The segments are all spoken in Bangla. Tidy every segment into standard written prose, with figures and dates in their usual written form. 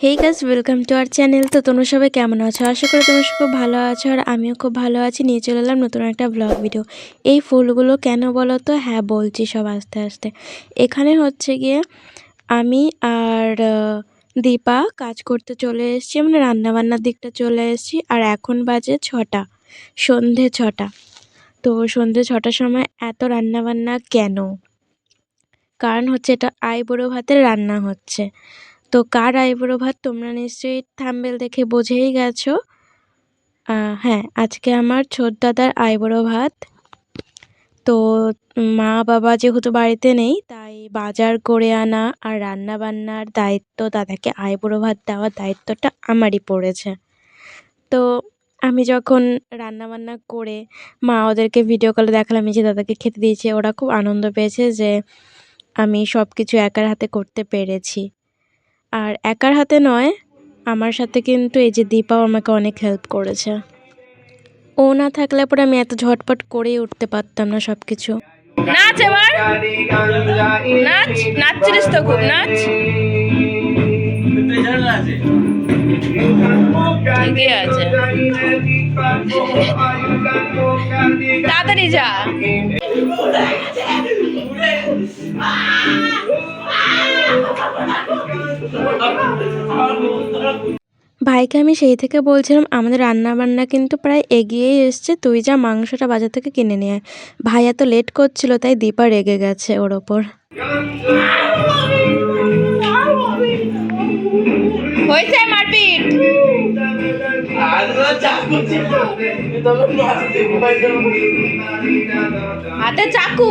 Hey guys, welcome to our channel. তো তোমরা সবাই কেমন আছো? আশা করি তোমরা খুব ভালো আছো, আর আমিও খুব ভালো আছি। নিয়ে চলে এলাম নতুন একটা ব্লগ ভিডিও। এই ফুলগুলো কেন বলো তো? হ্যাঁ, বলছি সব আস্তে আস্তে। এখানে হচ্ছে গিয়ে আমি আর দীপা কাজ করতে চলে এসেছি, মানে রান্নাবান্নার দিকটা চলে এসেছি। আর এখন বাজে 6টা, সন্ধে 6টা। তো সন্ধে 6টার সময় এত রান্নাবান্না কেন? কারণ হচ্ছে এটা আইবুড়ো ভাতের রান্না হচ্ছে। তো কার আইবুড়ো ভাত তোমরা নিশ্চয়ই থাম্বনেল দেখে বুঝেই গেছো। হ্যাঁ, আজকে আমার ছোটদাদার আইবুড়ো ভাত। তো মা বাবা যেহেতু বাড়িতে নেই, তাই বাজার করে আনা আর রান্না বান্নার দায়িত্ব, দাদাকে আইবুড়ো ভাত দেওয়ার দায়িত্বটা আমারই পড়েছে। তো আমি যখন রান্নাবান্না করে মা ওদেরকে ভিডিও কলে দেখালাম যে দাদাকে খেতে দিয়েছে, ওরা খুব আনন্দ পেয়েছে যে আমি সব কিছু একার হাতে করতে পেরেছি। আর একার হাতে নয়, আমার সাথে কিন্তু এই যে দীপাও আমাকে অনেক হেল্প করেছে। ও না থাকলে পরে আমি এত ঝটপট করেই উঠতে পারতাম না সব কিছু। নাচ এবার, নাচ, নাচছিস তো খুব, নাচ। ঠিকই আছে, তাড়াতাড়ি যা। ভাইকে আমি সেই থেকে বলছিলাম আমাদের রান্না বান্না কিন্তু প্রায় এগিয়েই এসছে, তুই যা মাংসটা বাজার থেকে কিনে নিয়ে আয়। ভাই এত লেট করছিল, তাই দীপা রেগে গেছে ওর ওপর। হয়েছে মারপিট। হাতে চাকু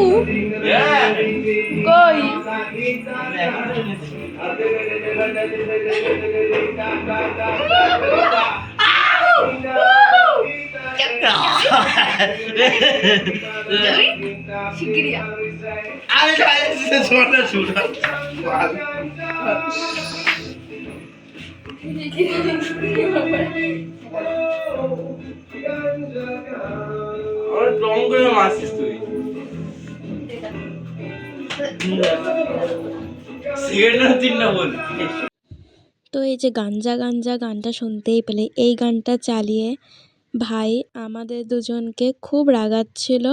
কই? তো এই যে গাঞ্জা গাঞ্জা গানটা শুনতেই পেলে, এই গানটা চালিয়ে ভাই আমাদের দুজনকে খুব রাগাচ্ছিল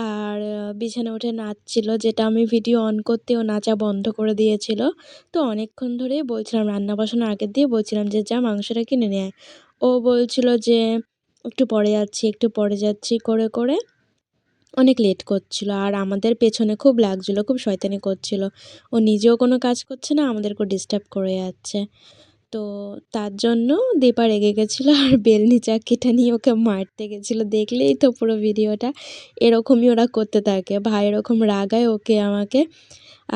আর বিছানা উঠে নাচছিল, যেটা আমি ভিডিও অন করতেও নাচা বন্ধ করে দিয়েছিল। তো অনেকক্ষণ ধরেই বলছিলাম, রান্না বসানোর আগের দিয়ে বলছিলাম যে যা মাংসটা কিনে নেয়। ও বলছিল যে একটু পরে যাচ্ছি, একটু পরে যাচ্ছি করে করে অনেক লেট করছিল, আর আমাদের পেছনে খুব লাগছিলো, খুব শয়তানি করছিল। ও নিজেও কোনো কাজ করছে না, আমাদেরকেও ডিস্টার্ব করে যাচ্ছে। তো তার জন্য দীপা রেগে গেছিলো আর বেলনি চাকিটা নিয়ে ওকে মারতে গেছিলো। দেখলেই তো পুরো ভিডিওটা, এরকমই ওরা করতে থাকে। ভাই এরকম রাগায় ওকে আমাকে,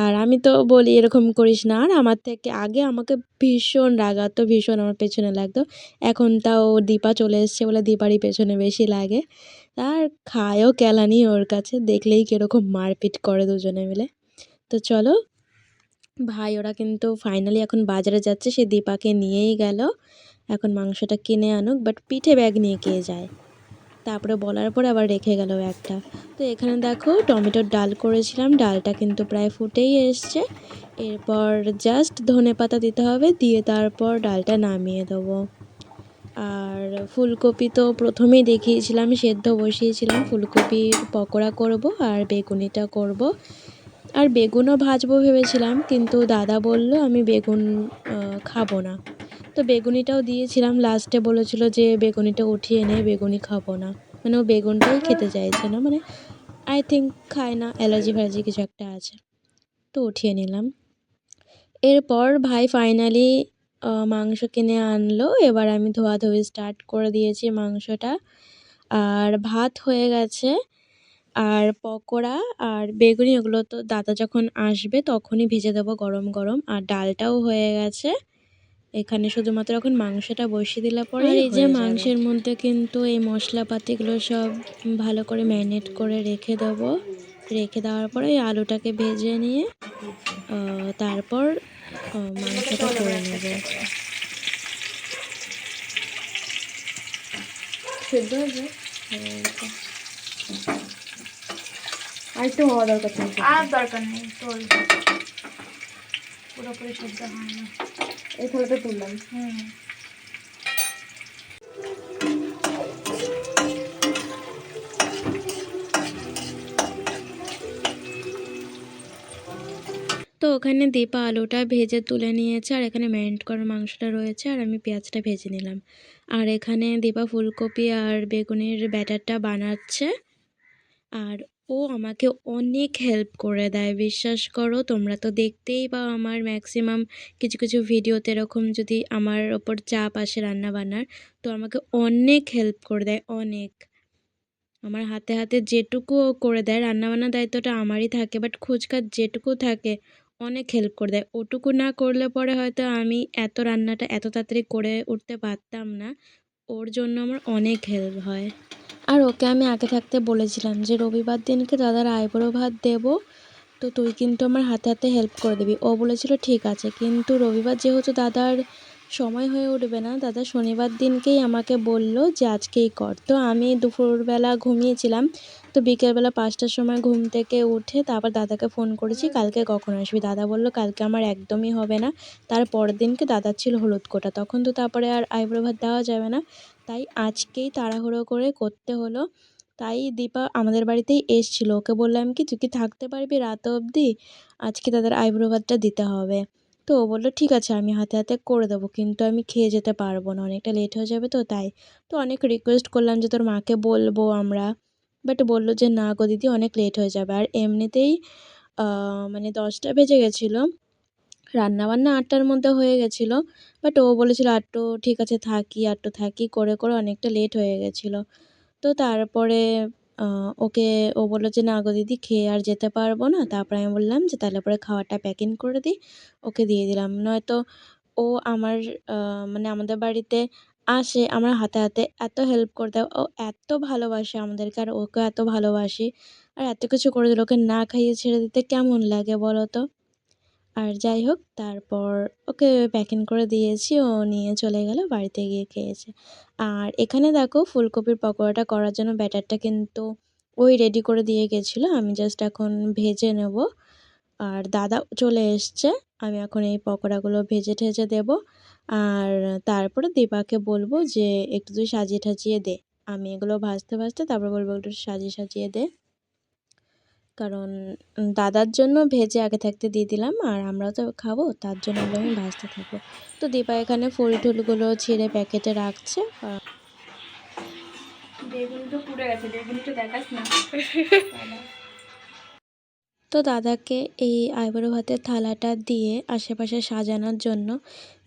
আর আমি তো বলি এরকম করিস না। আর আমার থেকে আগে আমাকে ভীষণ রাগাতো, ভীষণ আমার পেছনে লাগতো। এখন তাও দীপা চলে এসছে বলে দীপারই পেছনে বেশি লাগে। আর খায়ও কেলানি ওর কাছে, দেখলেই কীরকম মারপিট করে দুজনে মিলে। তো চলো ভাই ওরা কিন্তু ফাইনালি এখন বাজারে যাচ্ছে, সে দীপাকে নিয়েই গেল এখন মাংসটা কিনে আনুক, বাট পিঠে ব্যাগ নিয়ে কে যায়? তারপরে বলার পরে আবার রেখে গেল একটা। তো এখানে দেখো টমেটোর ডাল করেছিলাম, ডালটা কিন্তু প্রায় ফুটেই এসছে। এরপর জাস্ট ধনেপাতা দিতে হবে, দিয়ে তারপর ডালটা নামিয়ে দেবো। আর ফুলকপি তো প্রথমেই দেখিয়েছিলাম, সেদ্ধ বসিয়েছিলাম। ফুলকপির পকোড়া করব আর বেগুনিটা করব, আর বেগুনও ভাজবো ভেবেছিলাম, কিন্তু দাদা বলল আমি বেগুন খাবো না। তো বেগুনিটাও দিয়েছিলাম, লাস্টে বলেছিল যে বেগুনিটা উঠিয়ে নে, বেগুনি খাবো না। মানে ও বেগুনটাই খেতে চাইছে না, মানে আই থিঙ্ক খায় না, অ্যালার্জি ফ্যালার্জি কিছু একটা আছে। তো উঠিয়ে নিলাম। এরপর ভাই ফাইনালি মাংস কিনে আনলো, এবার আমি ধোয়াধুয়ি স্টার্ট করে দিয়েছি মাংসটা। আর ভাত হয়ে গেছে, আর পকোড়া আর বেগুনি ওগুলো তো দাদা যখন আসবে তখনই ভেজে দেবো গরম গরম। আর ডালটাও হয়ে গেছে, এখানে শুধুমাত্র এখন মাংসটা বসিয়ে দিলে পরে। আর এই যে মাংসের মধ্যে কিন্তু এই মশলাপাতিগুলো সব ভালো করে ম্যারিনেট করে রেখে দেবো। রেখে দেওয়ার পরে এই আলুটাকে ভেজে নিয়ে তারপর মাংসটা করে নেব। আর একটু হওয়া দরকার ছিল। আর দরকার নেই তোর, পুরোপুরি সেদ্ধ হয় না। এই থালাটা তুললাম। হুম। তো ওখানে দীপা আলুটা ভেজে তুলে নিয়েছে, আর এখানে ম্যারিনেট করা মাংসটা রয়েছে, আর আমি পেঁয়াজটা ভেজে নিলাম। আর এখানে দীপা ফুলকপি আর বেগুনের ব্যাটারটা বানাচ্ছে। আর ও আমাকে অনেক হেল্প করে দেয়, বিশ্বাস করো। তোমরা তো দেখতেই পাও আমার ম্যাক্সিমাম কিছু কিছু ভিডিওতে এরকম যদি আমার ওপর চাপ আসে রান্না বান্নার, তো আমাকে অনেক হেল্প করে দেয়, অনেক। আমার হাতে হাতে যেটুকু ও করে দেয়, রান্নাবান্নার দায়িত্বটা আমারই থাকে, বাট খোঁজকাজ যেটুকু থাকে অনেক হেল্প করে দেয়। ওটুকু না করলে পরে হয়তো আমি এত রান্নাটা এত তাড়াতাড়ি করে উঠতে পারতাম না। ওর জন্য আমার অনেক হেল্প হয়। আর ওকে আমি আগে থাকতে বলেছিলাম যে রবিবার দিনকে দাদার আইবুড়ো ভাত দেবো, তো তুই কিন্তু আমার হাতে হাতে হেল্প করে দিবি। ও বলেছিল ঠিক আছে, কিন্তু রবিবার যেহেতু দাদার সময় হয়ে উঠবে না, দাদা শনিবার দিনকেই আমাকে বলল যে আজকেই কর। তো আমি দুপুরবেলা ঘুমিয়েছিলাম, তো বিকেলবেলা 5টার সময় ঘুম থেকে উঠে তারপর দাদাকে ফোন করেছি কালকে কখন আসবি। দাদা বলল কালকে আমার একদমই হবে না, তার পরের দিনকে দাদার ছিল হলুদ কোটা, তখন তো তারপরে আর আইবুড়ো ভাত দেওয়া যাবে না, তাই আজকেই তাড়াহুড়ো করে করতে হলো। তাই দীপা আমাদের বাড়িতেই এসছিল, ওকে বললাম কি তুই কি থাকতে পারবি রাত অবধি, আজকে তাদের আইবুড়ো ভাতটা দিতে হবে। তো ও বললো ঠিক আছে আমি হাতে হাতে করে দেবো, কিন্তু আমি খেয়ে যেতে পারবো না, অনেকটা লেট হয়ে যাবে তো তাই। তো অনেক রিকোয়েস্ট করলাম যে তোর মাকে বলবো আমরা, বাট বললো যে না গো দিদি অনেক লেট হয়ে যাবে। আর এমনিতেই মানে 10টা বেজে গেছিলো, রান্নাবান্না 8টার মধ্যে হয়ে গেছিলো, বাট ও বলেছিল আটটু ঠিক আছে থাকি, আটটু থাকি করে করে অনেকটা লেট হয়ে গেছিলো। তো তারপরে ওকে ও বললো যে না গো দিদি খেয়ে আর যেতে পারবো না। তারপরে আমি বললাম যে তাহলে পরে খাবারটা প্যাকিং করে দিই, ওকে দিয়ে দিলাম। নয়তো ও আমার মানে আমাদের বাড়িতে আসে আমার হাতে হাতে এত হেল্প করে দেয়, ও এত ভালোবাসে আমাদেরকে, আর ওকে এত ভালোবাসি, আর এত কিছু করে দিল, ওকে না খাইয়ে ছেড়ে দিতে কেমন লাগে বলো তো। আর যাই হোক তারপর ওকে প্যাকিং করে দিয়েছি, ও নিয়ে চলে গেল, বাড়িতে গিয়ে খেয়েছে। আর এখানে দেখো ফুলকপির পকোড়াটা করার জন্য ব্যাটারটা কিন্তু ওই রেডি করে দিয়ে গেছিলো, আমি জাস্ট এখন ভেজে নেব। আর দাদা চলে এসছে, আমি এখন এই পকোড়াগুলো ভেজে ঠেজে দেবো। আর তারপরে দীপাকে বলবো যে একটু তুই সাজিয়ে ঠাজিয়ে দে, আমি এগুলো ভাজতে ভাজতে তারপর বলবো একটু সাজিয়ে সাজিয়ে দে। কারণ দাদার জন্য ভেজে আগে থাকতে দিয়ে দিলাম, আর আমরাও তো খাবো তার জন্য এগুলো আমি ভাজতে থাকবো। তো দীপা এখানে ফুল টুলগুলো ছিঁড়ে প্যাকেটে রাখছে। বেগুন তো পুড়ে গেছে, বেগুন তো দেখাস না। তো দাদাকে এই আইবুড়ো ভাতের থালাটা দিয়ে আশেপাশে সাজানোর জন্য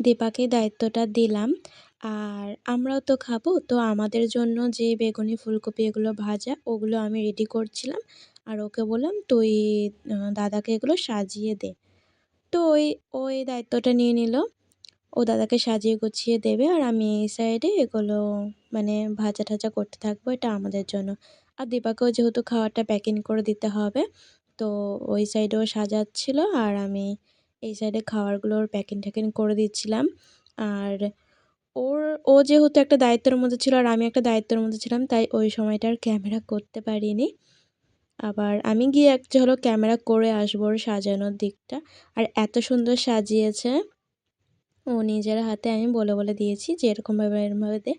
দীপাকে দায়িত্বটা দিলাম। আর আমরাও তো খাবো, তো আমাদের জন্য যে বেগুনি ফুলকপি এগুলো ভাজা ওগুলো আমি রেডি করছিলাম, আর ওকে বললাম তুই দাদাকে এগুলো সাজিয়ে দে। তো ওই দায়িত্বটা নিয়ে নিল, ও দাদাকে সাজিয়ে গুছিয়ে দেবে, আর আমি এই সাইডে এগুলো মানে ভাজা টাজা করতে থাকবো, এটা আমাদের জন্য। আর দীপাকেও যেহেতু খাবারটা প্যাকিং করে দিতে হবে, তো ওই সাইডেও সাজাচ্ছিল, আর আমি এই সাইডে খাবারগুলোর প্যাকিং ট্যাকিং করে দিচ্ছিলাম। আর ও যেহেতু একটা দায়িত্বের মধ্যে ছিল আর আমি একটা দায়িত্বের মধ্যে ছিলাম, তাই ওই সময়টা আর ক্যামেরা করতে পারিনি। আবার আমি গিয়ে একটা হলো ক্যামেরা করে আসবো ওর সাজানোর দিকটা। আর এত সুন্দর সাজিয়েছে ও নিজের হাতে, আমি বলে বলে দিয়েছি যে এরকমভাবে এরকমভাবে দে,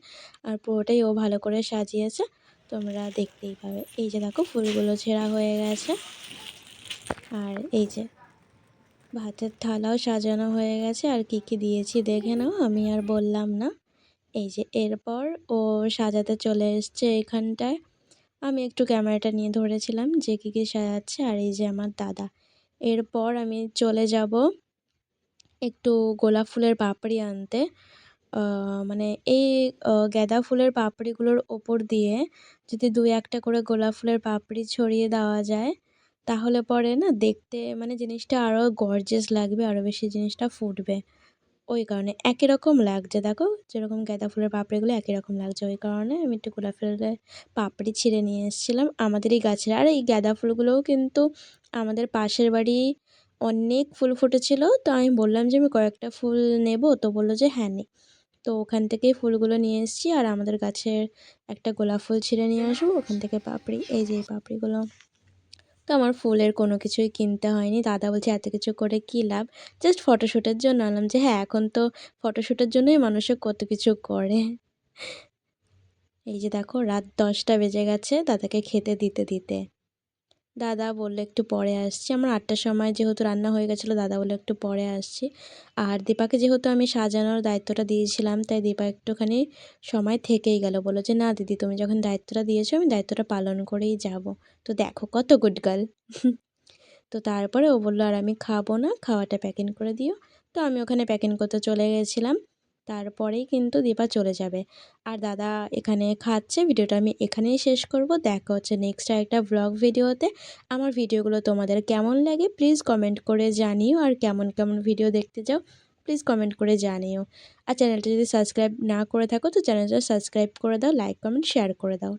আর পুরোটাই ও ভালো করে সাজিয়েছে, তোমরা দেখতেই পাবে। এই যে দেখো ফুলগুলো ছেঁড়া হয়ে গেছে, আর এই যে ভাতের থালাও সাজানো হয়ে গেছে। আর কি কি দিয়েছি দেখে নাও, আমি আর বললাম না। এই যে এরপর ও সাজাতে চলে এসছে এখানটায়, আমি একটু ক্যামেরাটা নিয়ে ধরেছিলাম যে কী কী সাজাচ্ছে। আর এই যে আমার দাদা, এরপর আমি চলে যাব একটু গোলাপ ফুলের পাপড়ি আনতে। মানে এই গাঁদা ফুলের পাপড়িগুলোর ওপর দিয়ে যদি 2-1টা করে গোলাপ ফুলের পাপড়ি ছড়িয়ে দেওয়া যায়, তাহলে পরে না দেখতে মানে জিনিসটা আরও গর্জিয়াস লাগবে, আরও বেশি জিনিসটা ফুটবে। ওই কারণে একই রকম লাগছে, দেখো যেরকম গাঁদা ফুলের পাপড়িগুলো একই রকম লাগছে, ওই কারণে আমি একটু গোলাপ ফুলের পাপড়ি ছিঁড়ে নিয়ে এসেছিলাম আমাদেরই গাছের। আর এই গাঁদা ফুলগুলোও কিন্তু আমাদের পাশের বাড়ি অনেক ফুল ফুটেছিল, তো আমি বললাম যে আমি কয়েকটা ফুল নেব, তো বললো যে হ্যাঁ নে। তো ওখান থেকেই ফুলগুলো নিয়ে এসেছি, আর আমাদের গাছের একটা গোলাপ ফুল ছিঁড়ে নিয়ে আসবো ওখান থেকে পাপড়ি, এই যে এই পাপড়িগুলো তো আমার ফুলের কোনো কিছুই কিনতে হয়নি। দাদা বলছে, "এত কিছু করে কী লাভ? জাস্ট ফটোশ্যুটের জন্য?" বললাম যে, "হ্যাঁ, এখন তো ফটোশ্যুটের জন্যই মানুষে কত কিছু করে।" এই যে দেখো রাত 10টা বেজে গেছে দাদাকে খেতে দিতে দিতে। দাদা বলল একটু পরে আসছি। আমার 8টার সময় যেহেতু রান্না হয়ে গেছিলো, দাদা বলল একটু পরে আসছি। আর দীপাকে যেহেতু আমি সাজানোর দায়িত্বটা দিয়েছিলাম, তাই দীপা একটুখানি সময় থেকেই গেল। বলল যে, "না দিদি, তুমি যখন দায়িত্বটা দিয়েছো আমি দায়িত্বটা পালন করেই যাব।" তো দেখো কত গুড গার্ল। তো তারপরে ও বলল, "আর আমি খাবো না, খাওয়াটা প্যাকিং করে দিও।" তো আমি ওখানে প্যাকিং করতে চলে গেছিলাম। তারপরেই কিন্তু দীপা চলে যাবে। আর দাদা এখানে খাচ্ছে। ভিডিওটা আমি এখানেই শেষ করব। দেখা হচ্ছে নেক্সট আরেকটা ভ্লগ ভিডিওতে। আমার ভিডিওগুলো তোমাদের কেমন লাগে প্লিজ কমেন্ট করে জানিও। আর কেমন কেমন ভিডিও দেখতে চাও প্লিজ কমেন্ট করে জানিও। আর চ্যানেলটা যদি সাবস্ক্রাইব না করে থাকো তো চ্যানেলটা সাবস্ক্রাইব করে দাও, লাইক কমেন্ট শেয়ার করে দাও।